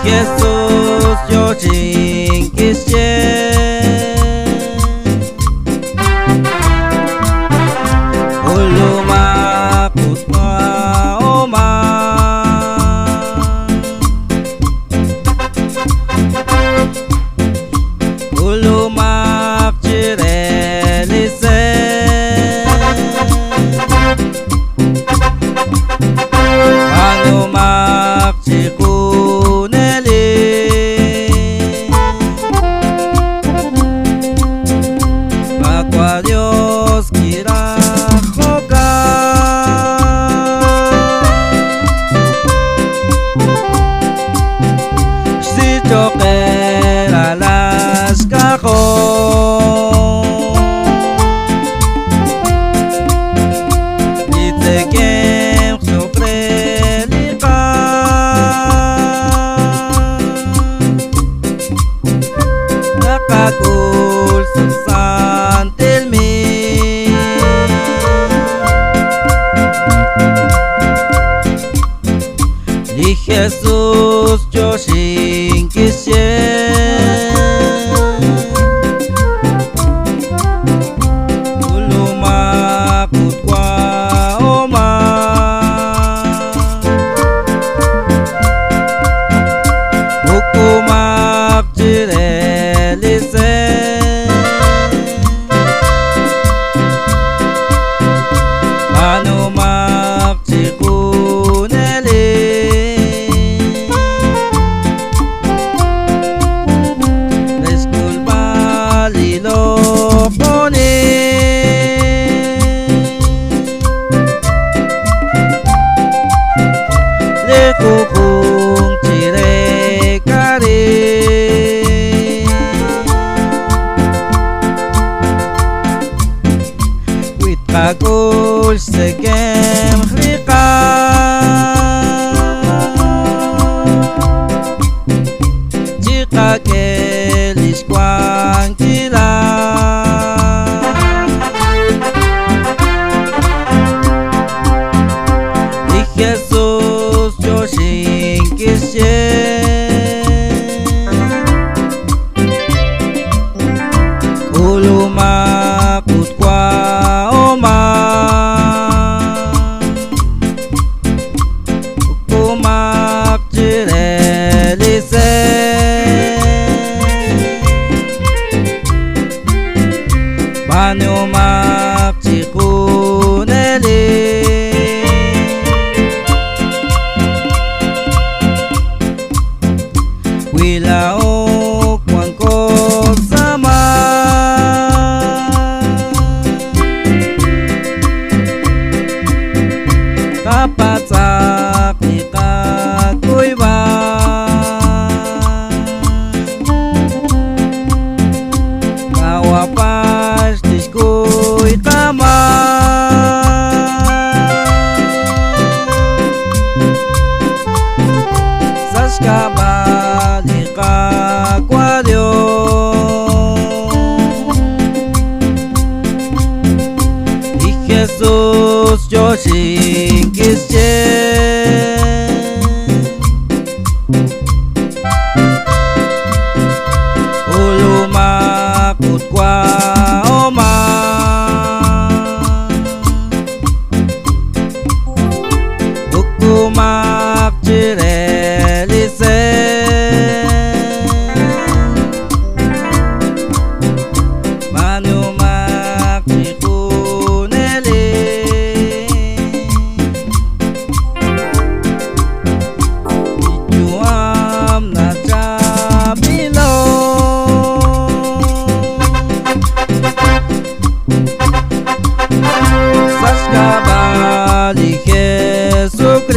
Jesús yoshing kisye ulumakut nga oma ulumak chirelise anumak chikuneli Aqua Dios kirajoka si chokera las cajón y te quem sobre liqa nakakul susan y Jesús yoshing kisye ulumakut kwa oma ukumak chirelise anumak chikuneli Liloponi lekukung chirekari wit kakul sekem rika jika kelis kwang Jesús yoshing kisye ulumakut kwa oma ukumak chirelise manumak chikuneli Wilaok wangko sama kapatsak ikakuy ba kawapas diskuy kama saskaba Aqua Dios y Jesús yoshing kisye ulumakut kwa oma ukumak chirelise manumak chikuneli ijuam na jabilo saskabali Jesucristo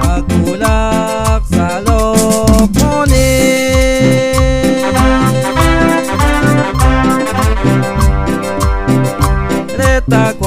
magulak sa loponi retak